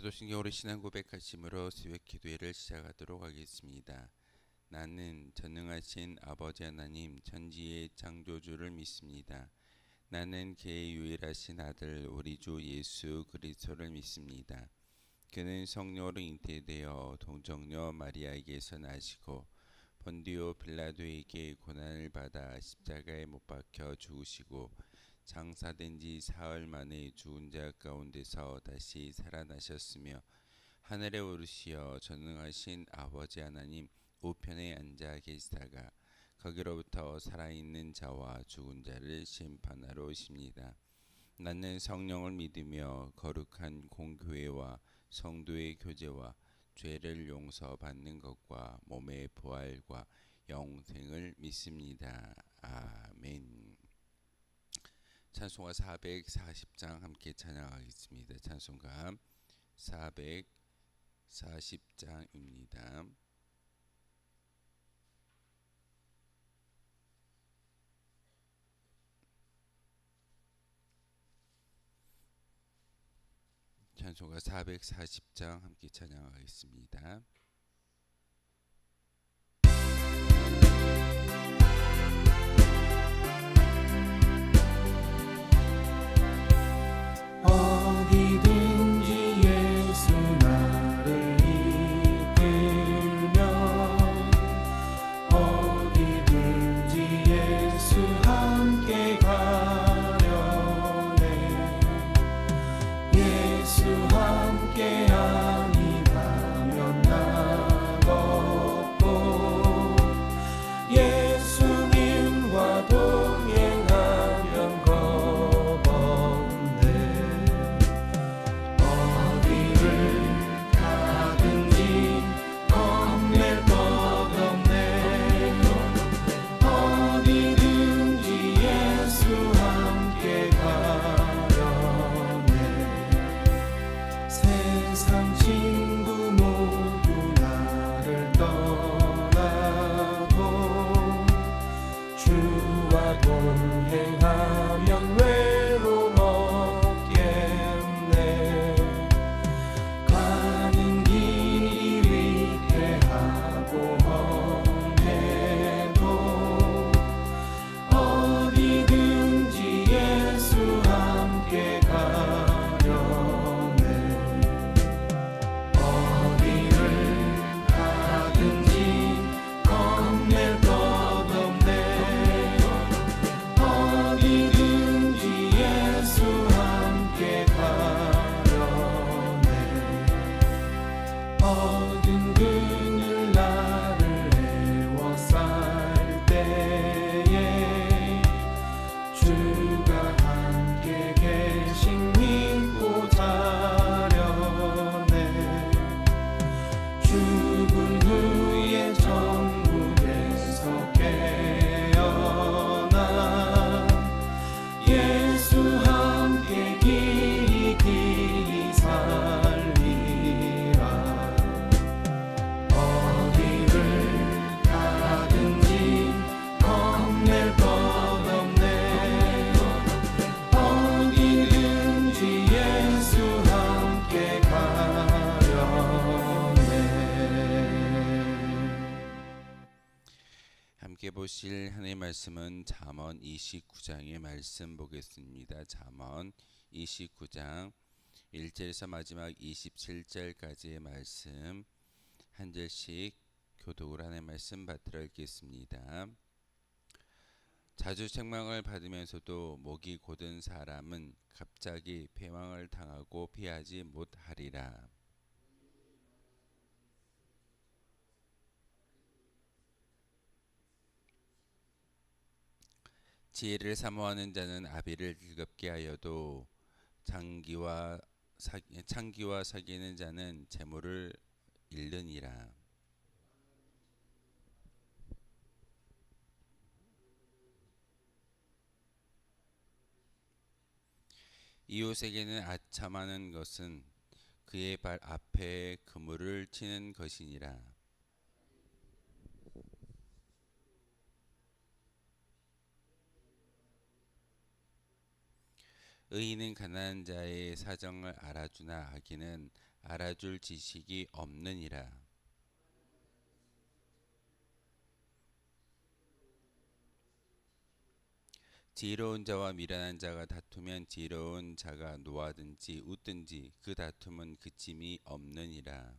사도신경으로 신앙 고백하심으로 새벽 기도회를 시작하도록 하겠습니다. 나는 전능하신 아버지 하나님 천지의 창조주를 믿습니다. 나는 그의 유일하신 아들 우리 주 예수 그리스도를 믿습니다. 그는 성령으로 잉태되어 동정녀 마리아에게서 나시고 본디오 빌라도에게 고난을 받아 십자가에 못 박혀 죽으시고 장사된 지 사흘 만에 죽은 자 가운데서 다시 살아나셨으며 하늘에 오르시어 전능하신 아버지 하나님 우편에 앉아 계시다가 거기로부터 살아있는 자와 죽은 자를 심판하러 오십니다. 나는 성령을 믿으며 거룩한 공교회와 성도의 교제와 죄를 용서받는 것과 몸의 부활과 영생을 믿습니다. 아멘. 찬송가 440장 함께 찬양하겠습니다. 찬송가 440장입니다. 찬송가 440장 함께 찬양하겠습니다. 함께 보실 하나님의 말씀은 잠언 29장의 말씀 보겠습니다. 잠언 29장 1절에서 마지막 27절까지의 말씀 한 절씩 교독을 하는 말씀 받들어 읽겠습니다. 자주 책망을 받으면서도 목이 곧은 사람은 갑자기 패망을 당하고 피하지 못하리라. 지혜를 사모하는 자는 아비를 즐겁게 하여도 창기와 사귀는 자는 재물을 잃느니라. 이웃에게는 아첨하는 것은 그의 발 앞에 그물을 치는 것이니라. 의인은 가난한 자의 사정을 알아주나 악인은 알아줄 지식이 없느니라. 지혜로운 자와 미련한 자가 다투면 지혜로운 자가 노하든지 웃든지 그 다툼은 그침이 없느니라.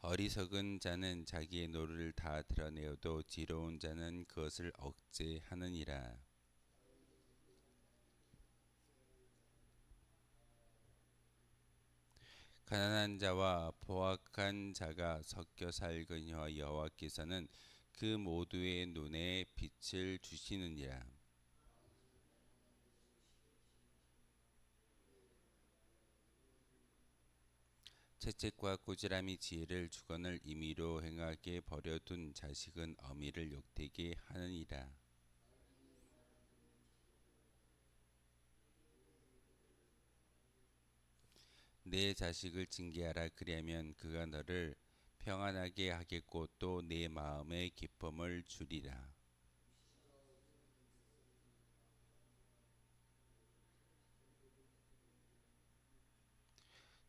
어리석은 자는 자기의 노를 다 드러내어도 지혜로운 자는 그것을 억제하느니라. 가난한 자와 포악한 자가 섞여 살거니와 여호와께서는 그 모두의 눈에 빛을 주시느니라. 채찍과 꾸지람이 지혜를 주거늘 임의로 행하게 버려둔 자식은 어미를 욕되게 하느니라. 내 자식을 징계하라. 그리하면 그가 너를 평안하게 하겠고 또 내 마음에 기쁨을 주리라.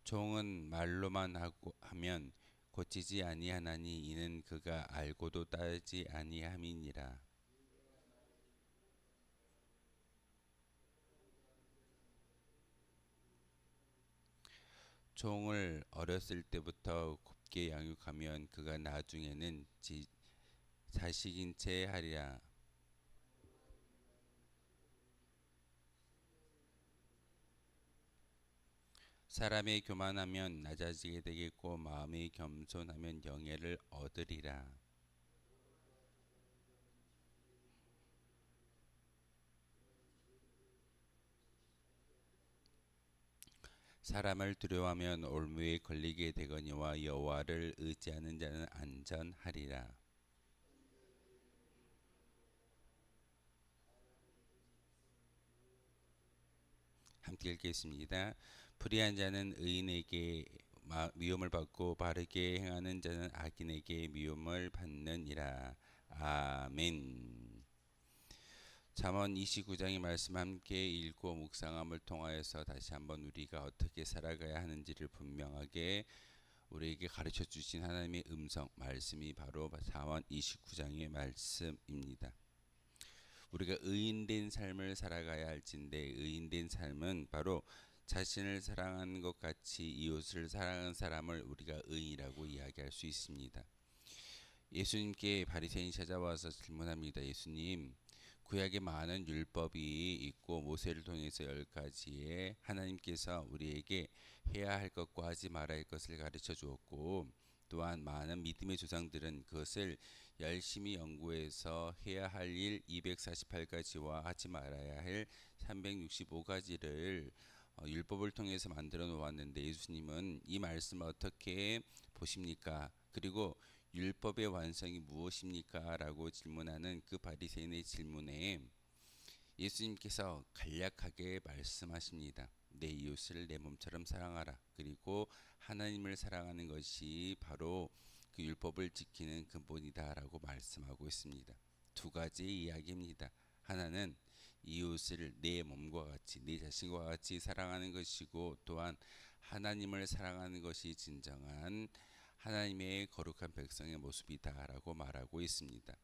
종은 말로만 하면 고치지 아니하나니 이는 그가 알고도 따르지 아니함이니라. 종을 어렸을 때부터 곱게 양육하면 그가 나중에는 자식인 채 하리라. 사람이 교만하면 낮아지게 되겠고 마음이 겸손하면 영예를 얻으리라. 사람을 두려워하면 올무에 걸리게 되거니와 여호와를 의지하는 자는 안전하리라. 함께 읽겠습니다. 불의한 자는 의인에게 미움을 받고 바르게 행하는 자는 악인에게 미움을 받느니라. 아멘. 잠언 29장의 말씀 함께 읽고 묵상함을 통하여서 다시 한번 우리가 어떻게 살아가야 하는지를 분명하게 우리에게 가르쳐 주신 하나님의 음성 말씀이 바로 잠언 29장의 말씀입니다. 우리가 의인된 삶을 살아가야 할진데 의인된 삶은 바로 자신을 사랑하는 것 같이 이웃을 사랑하는 사람을 우리가 의인이라고 이야기할 수 있습니다. 예수님께 바리새인이 찾아와서 질문합니다. 예수님, 구약에 많은 율법이 있고 모세를 통해서 10가지의 하나님께서 우리에게 해야 할 것과 하지 말아야 할 것을 가르쳐 주었고 또한 많은 믿음의 조상들은 그것을 열심히 연구해서 해야 할 일 248가지와 하지 말아야 할 365가지를 율법을 통해서 만들어 놓았는데 예수님은 이 말씀을 어떻게 보십니까? 그리고 율법의 완성이 무엇입니까? 라고 질문하는 그 바리새인의 질문에 예수님께서 간략하게 말씀하십니다. 내 이웃을 내 몸처럼 사랑하라. 그리고 하나님을 사랑하는 것이 바로 그 율법을 지키는 근본이다라고 말씀하고 있습니다. 두 가지 이야기입니다. 하나는 이웃을 내 몸과 같이 내 자신과 같이 사랑하는 것이고 또한 하나님을 사랑하는 것이 진정한 하나님의 거룩한 백성의 모습이다라고 말하고 있습니다.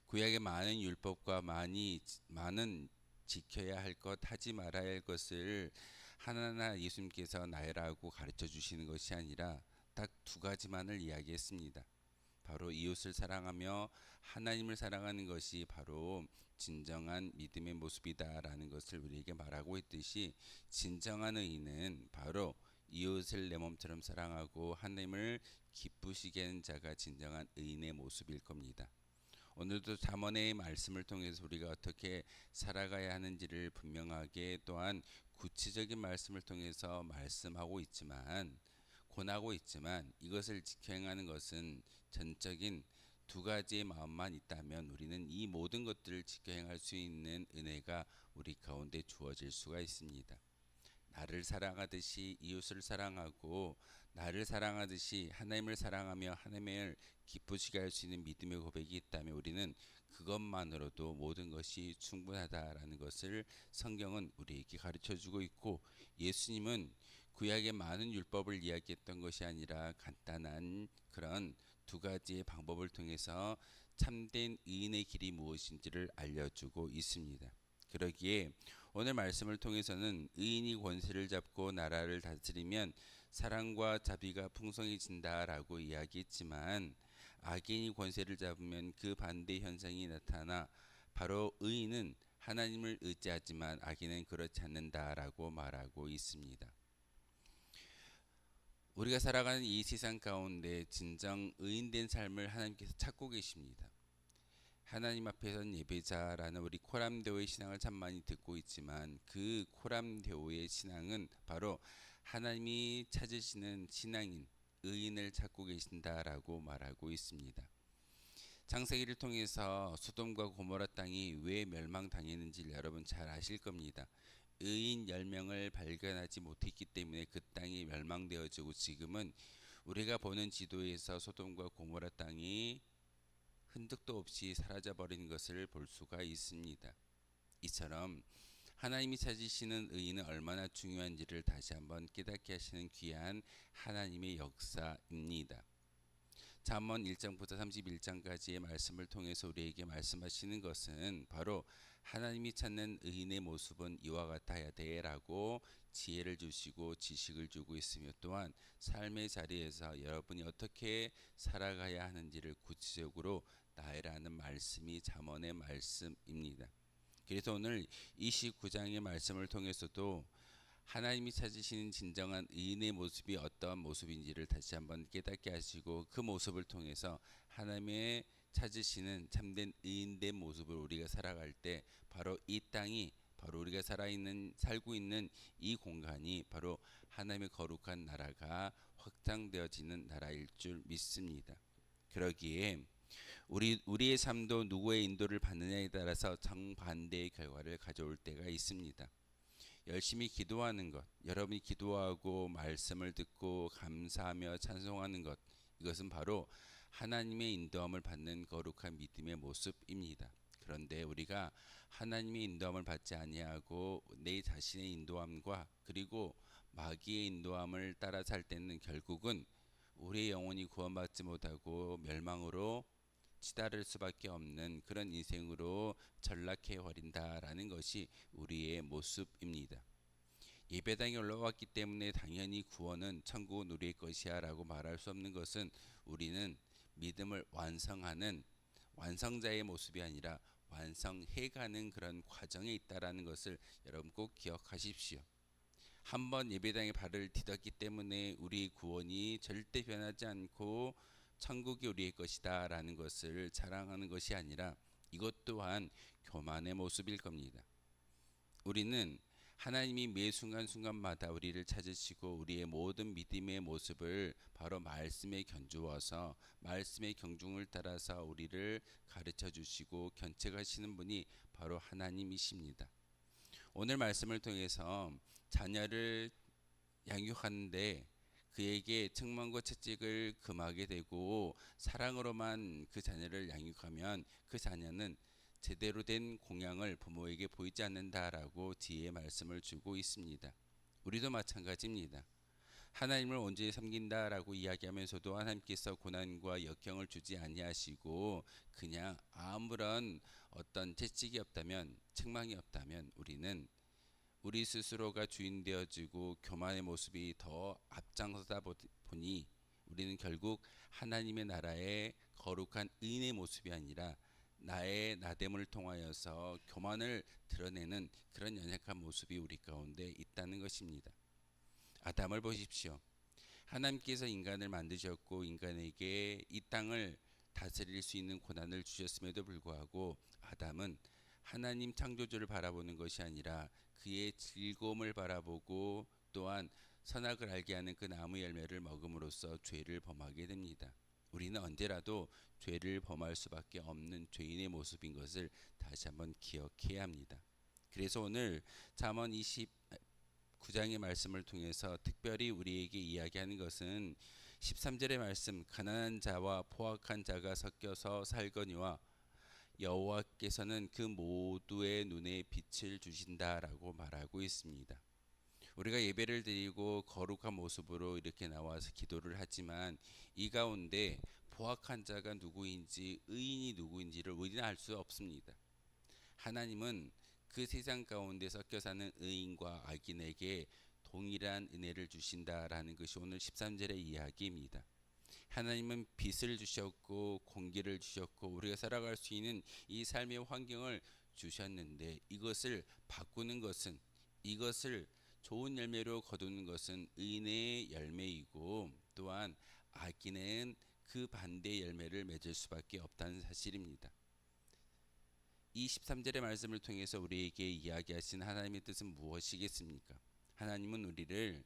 구약의 많은 율법과 많은 지켜야 할 것, 하지 말아야 할 것을 하나하나 예수님께서 나열하고 가르쳐 주시는 것이 아니라 딱 두 가지만을 이야기했습니다. 바로 이웃을 사랑하며 하나님을 사랑하는 것이 바로 진정한 믿음의 모습이다라는 것을 우리에게 말하고 있듯이 진정한 의인은 바로 이웃을 내 몸처럼 사랑하고 하나님을 기쁘시게 하는 자가 진정한 의인의 모습일 겁니다. 오늘도 잠언의 말씀을 통해서 우리가 어떻게 살아가야 하는지를 분명하게 또한 구체적인 말씀을 통해서 말씀하고 있지만 권하고 있지만 이것을 지켜 행하는 것은 전적인 두 가지의 마음만 있다면 우리는 이 모든 것들을 지켜 행할 수 있는 은혜가 우리 가운데 주어질 수가 있습니다. 나를 사랑하듯이 이웃을 사랑하고 나를 사랑하듯이 하나님을 사랑하며 하나님을 기쁘시게 할 수 있는 믿음의 고백이 있다면 우리는 그것만으로도 모든 것이 충분하다라는 것을 성경은 우리에게 가르쳐 주고 있고, 예수님은 구약의 많은 율법을 이야기했던 것이 아니라 간단한 그런 두 가지의 방법을 통해서 참된 의인의 길이 무엇인지를 알려주고 있습니다. 그러기에 오늘 말씀을 통해서는 의인이 권세를 잡고 나라를 다스리면 사랑과 자비가 풍성해진다라고 이야기했지만, 악인이 권세를 잡으면 그 반대 현상이 나타나 바로 의인은 하나님을 의지하지만 악인은 그렇지 않는다라고 말하고 있습니다. 우리가 살아가는 이 세상 가운데 진정 의인된 삶을 하나님께서 찾고 계십니다. 하나님 앞에선 예배자라는 우리 코람데오의 신앙을 참 많이 듣고 있지만, 그 코람데오의 신앙은 바로 하나님이 찾으시는 신앙인 의인을 찾고 계신다라고 말하고 있습니다. 창세기를 통해서 소돔과 고모라 땅이 왜 멸망당했는지 여러분 잘 아실 겁니다. 의인 10명을 발견하지 못했기 때문에 그 땅이 멸망되어지고, 지금은 우리가 보는 지도에서 소돔과 고모라 땅이 흔적도 없이 사라져버린 것을 볼 수가 있습니다. 이처럼 하나님이 찾으시는 의인은 얼마나 중요한지를 다시 한번 깨닫게 하시는 귀한 하나님의 역사입니다. 잠언 1장부터 31장까지의 말씀을 통해서 우리에게 말씀하시는 것은 바로 하나님이 찾는 의인의 모습은 이와 같아야 돼 라고 지혜를 주시고 지식을 주고 있으며, 또한 삶의 자리에서 여러분이 어떻게 살아가야 하는지를 구체적으로 나열하는 말씀이 잠언의 말씀입니다. 그래서 오늘 29장의 말씀을 통해서도 하나님이 찾으시는 진정한 의인의 모습이 어떠한 모습인지를 다시 한번 깨닫게 하시고, 그 모습을 통해서 하나님의 찾으시는 참된 의인된 모습을 우리가 살아갈 때 바로 이 땅이, 바로 우리가 살고 있는 이 공간이 바로 하나님의 거룩한 나라가 확장되어지는 나라일 줄 믿습니다. 그러기에 우리의 삶도 누구의 인도를 받느냐에 따라서 정반대의 결과를 가져올 때가 있습니다. 열심히 기도하는 것, 여러분이 기도하고 말씀을 듣고 감사하며 찬송하는 것, 이것은 바로 하나님의 인도함을 받는 거룩한 믿음의 모습입니다. 그런데 우리가 하나님의 인도함을 받지 아니하고 내 자신의 인도함과 그리고 마귀의 인도함을 따라 살 때는 결국은 우리의 영혼이 구원받지 못하고 멸망으로 치달을 수밖에 없는 그런 인생으로 전락해 버린다라는 것이 우리의 모습입니다. 예배당에 올라왔기 때문에 당연히 구원은 천국은 우리의 것이야 라고 말할 수 없는 것은, 우리는 믿음을 완성하는 완성자의 모습이 아니라 완성해가는 그런 과정에 있다라는 것을 여러분 꼭 기억하십시오. 한번 예배당에 발을 디뎠기 때문에 우리 구원이 절대 변하지 않고 천국이 우리의 것이다 라는 것을 자랑하는 것이 아니라, 이것 또한 교만의 모습일 겁니다. 우리는 하나님이 매 순간순간마다 우리를 찾으시고 우리의 모든 믿음의 모습을 바로 말씀에 견주어서 말씀의 경중을 따라서 우리를 가르쳐 주시고 견책하시는 분이 바로 하나님이십니다. 오늘 말씀을 통해서 자녀를 양육하는데 그에게 책망과 채찍을 금하게 되고 사랑으로만 그 자녀를 양육하면 그 자녀는 제대로 된 공양을 부모에게 보이지 않는다라고 지혜의 말씀을 주고 있습니다. 우리도 마찬가지입니다. 하나님을 온전히 섬긴다라고 이야기하면서도 하나님께서 고난과 역경을 주지 아니하시고 그냥 아무런 어떤 채찍이 없다면, 책망이 없다면 우리는 우리 스스로가 주인 되어지고 교만의 모습이 더 앞장서다 보니 우리는 결국 하나님의 나라의 거룩한 의인의 모습이 아니라 나의 나됨을 통하여서 교만을 드러내는 그런 연약한 모습이 우리 가운데 있다는 것입니다. 아담을 보십시오. 하나님께서 인간을 만드셨고 인간에게 이 땅을 다스릴 수 있는 고난을 주셨음에도 불구하고 아담은 하나님 창조주를 바라보는 것이 아니라 그의 즐거움을 바라보고 또한 선악을 알게 하는 그 나무 열매를 먹음으로써 죄를 범하게 됩니다. 우리는 언제라도 죄를 범할 수밖에 없는 죄인의 모습인 것을 다시 한번 기억해야 합니다. 그래서 오늘 잠언 29장 29장의 말씀을 통해서 특별히 우리에게 이야기하는 것은 13절의 말씀, 가난한 자와 포악한 자가 섞여서 살거니와 여호와께서는 그 모두의 눈에 빛을 주신다라고 말하고 있습니다. 우리가 예배를 드리고 거룩한 모습으로 이렇게 나와서 기도를 하지만 이 가운데 포악한 자가 누구인지 의인이 누구인지를 우리는 알 수 없습니다. 하나님은 그 세상 가운데 섞여 사는 의인과 악인에게 동일한 은혜를 주신다라는 것이 오늘 13절의 이야기입니다. 하나님은 빛을 주셨고 공기를 주셨고 우리가 살아갈 수 있는 이 삶의 환경을 주셨는데 이것을 바꾸는 것은, 이것을 좋은 열매로 거두는 것은 의인의 열매이고 또한 악인은 그 반대의 열매를 맺을 수밖에 없다는 사실입니다. 이 13절의 말씀을 통해서 우리에게 이야기하신 하나님의 뜻은 무엇이겠습니까? 하나님은 우리를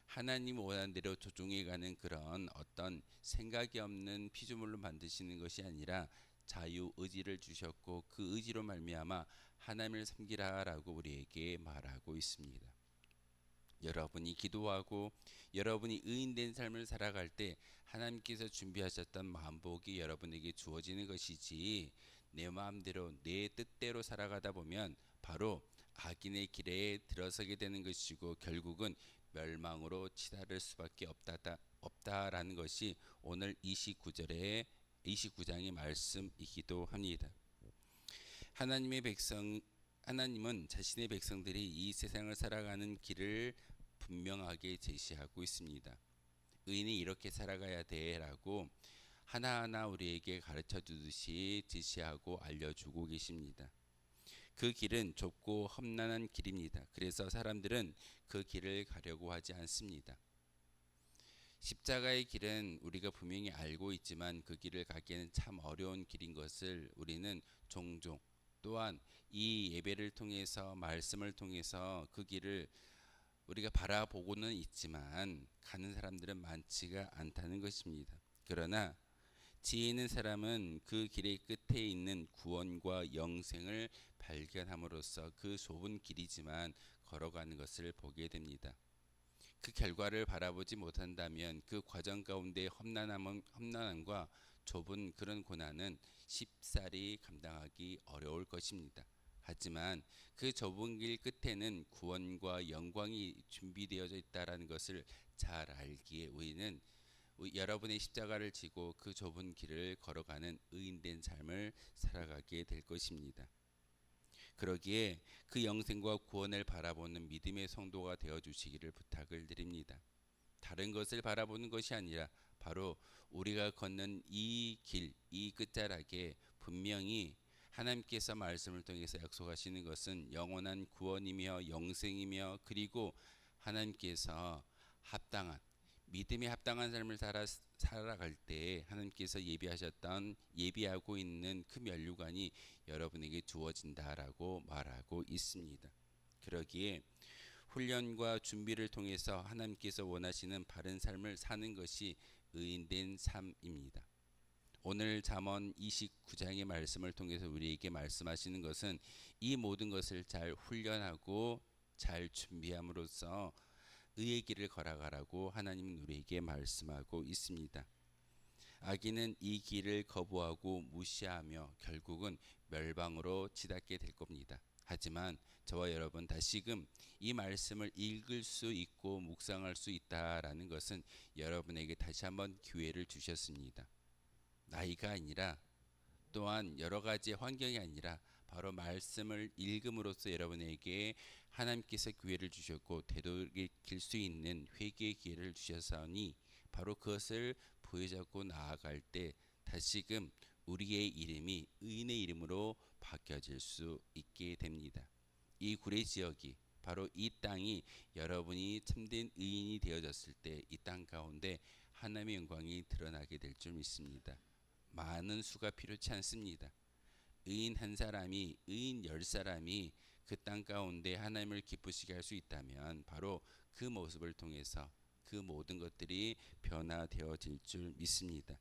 하나님 원하는 대로 조종해가는 그런 어떤 생각이 없는 피조물로 만드시는 것이 아니라 자유 의지를 주셨고 그 의지로 말미암아 하나님을 섬기라라고 우리에게 말하고 있습니다. 여러분이 기도하고 여러분이 의인된 삶을 살아갈 때 하나님께서 준비하셨던 만복이 여러분에게 주어지는 것이지 내 마음대로 내 뜻대로 살아가다 보면 바로 악인의 길에 들어서게 되는 것이고 결국은 멸망으로 치달을 수밖에 없다라는 것이 오늘 29장의 말씀이기도 합니다. 하나님은 자신의 백성들이 이 세상을 살아가는 길을 분명하게 제시하고 있습니다. 의인이 이렇게 살아가야 돼라고 하나하나 우리에게 가르쳐 주듯이 제시하고 알려주고 계십니다. 그 길은 좁고 험난한 길입니다. 그래서 사람들은 그 길을 가려고 하지 않습니다. 십자가의 길은 우리가 분명히 알고 있지만 그 길을 가기에는 참 어려운 길인 것을 우리는 종종 또한 이 예배를 통해서 말씀을 통해서 그 길을 우리가 바라보고는 있지만 가는 사람들은 많지가 않다는 것입니다. 그러나 지혜 있는 사람은 그 길의 끝에 있는 구원과 영생을 발견함으로써 그 좁은 길이지만 걸어가는 것을 보게 됩니다. 그 결과를 바라보지 못한다면 그 과정 가운데 험난함과 좁은 그런 고난은 쉽사리 감당하기 어려울 것입니다. 하지만 그 좁은 길 끝에는 구원과 영광이 준비되어져 있다는 것을 잘 알기에 우리는 여러분의 십자가를 지고 그 좁은 길을 걸어가는 의인된 삶을 살아가게 될 것입니다. 그러기에 그 영생과 구원을 바라보는 믿음의 성도가 되어주시기를 부탁을 드립니다. 다른 것을 바라보는 것이 아니라 바로 우리가 걷는 이 길, 이 끝자락에 분명히 하나님께서 말씀을 통해서 약속하시는 것은 영원한 구원이며 영생이며 그리고 하나님께서 합당한 믿음에 합당한 삶을 살아갈 때 하나님께서 예비하고 있는 그 면류관이 여러분에게 주어진다라고 말하고 있습니다. 그러기에 훈련과 준비를 통해서 하나님께서 원하시는 바른 삶을 사는 것이 의인된 삶입니다. 오늘 잠언 29장의 말씀을 통해서 우리에게 말씀하시는 것은 이 모든 것을 잘 훈련하고 잘 준비함으로써 의의 길을 걸어가라고 하나님은 우리에게 말씀하고 있습니다. 악인은 이 길을 거부하고 무시하며 결국은 멸망으로 치닫게 될 겁니다. 하지만 저와 여러분 다시금 이 말씀을 읽을 수 있고 묵상할 수 있다라는 것은 여러분에게 다시 한번 기회를 주셨습니다. 나이가 아니라 또한 여러 가지 환경이 아니라 바로 말씀을 읽음으로써 여러분에게 하나님께서 기회를 주셨고 되돌이킬 수 있는 회개의 기회를 주셨으니 바로 그것을 부여잡고 나아갈 때 다시금 우리의 이름이 의인의 이름으로 바뀌어질 수 있게 됩니다. 이 구례 지역이 바로 이 땅이 여러분이 참된 의인이 되어졌을 때 이 땅 가운데 하나님의 영광이 드러나게 될 줄 믿습니다. 많은 수가 필요치 않습니다. 의인 한 사람이 의인 10사람이 그 땅 가운데 하나님을 기쁘시게 할 수 있다면 바로 그 모습을 통해서 그 모든 것들이 변화되어질 줄 믿습니다.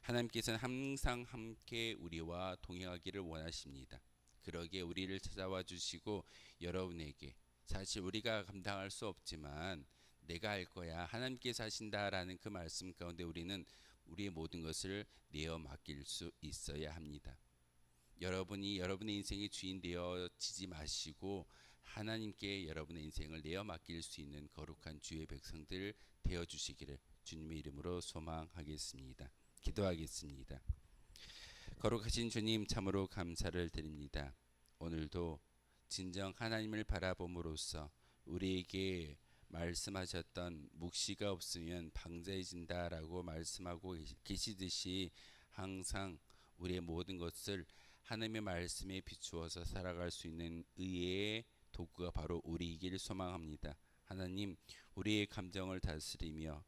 하나님께서는 항상 함께 우리와 동행하기를 원하십니다. 그러기에 우리를 찾아와 주시고 여러분에게 사실 우리가 감당할 수 없지만 내가 할 거야. 하나님께서 하신다라는 그 말씀 가운데 우리는 우리의 모든 것을 내어 맡길 수 있어야 합니다. 여러분이 여러분의 인생의 주인 되어지지 마시고 하나님께 여러분의 인생을 내어 맡길 수 있는 거룩한 주의 백성들 되어 주시기를 주님의 이름으로 소망하겠습니다. 기도하겠습니다. 거룩하신 주님, 참으로 감사를 드립니다. 오늘도 진정 하나님을 바라봄으로써 우리에게 말씀하셨던 묵시가 없으면 방자해진다라고 말씀하고 계시듯이 항상 우리의 모든 것을 하나님의 말씀에 비추어서 살아갈 수 있는 의의 도구가 바로 우리이길 소망합니다. 하나님, 우리의 감정을 다스리며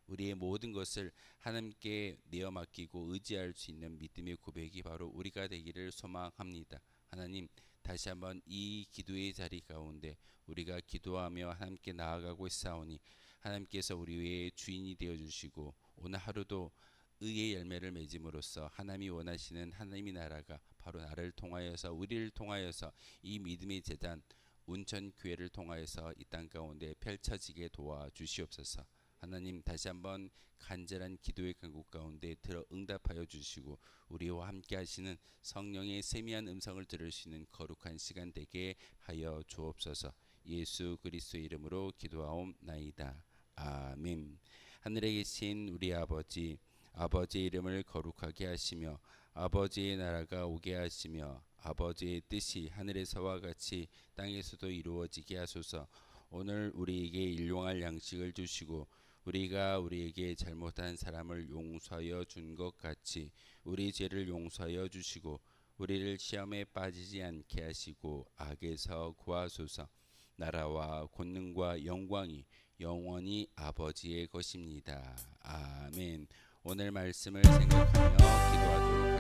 우리의 모든 것을 하나님께 내어 맡기고 의지할 수 있는 믿음의 고백이 바로 우리가 되기를 소망합니다. 하나님, 다시 한번 이 기도의 자리 가운데 우리가 기도하며 하나님께 나아가고 있사오니 하나님께서 우리의 주인이 되어 주시고 오늘 하루도 의의 열매를 맺음으로써 하나님이 원하시는 하나님의 나라가 바로 나를 통하여서 우리를 통하여서 이 믿음의 제단 운천교회를 통하여서 이 땅 가운데 펼쳐지게 도와주시옵소서. 하나님, 다시 한번 간절한 기도의 간구 가운데 들어 응답하여 주시고 우리와 함께 하시는 성령의 세미한 음성을 들을 수 있는 거룩한 시간 되게 하여 주옵소서. 예수 그리스도의 이름으로 기도하옵나이다. 아멘. 하늘에 계신 우리 아버지, 아버지의 이름을 거룩하게 하시며 아버지의 나라가 오게 하시며 아버지의 뜻이 하늘에서와 같이 땅에서도 이루어지게 하소서. 오늘 우리에게 일용할 양식을 주시고 우리가 우리에게 잘못한 사람을 용서하여 준 것 같이 우리 죄를 용서하여 주시고 우리를 시험에 빠지지 않게 하시고 악에서 구하소서. 나라와 권능과 영광이 영원히 아버지의 것입니다. 아멘. 오늘 말씀을 생각하며 기도하도록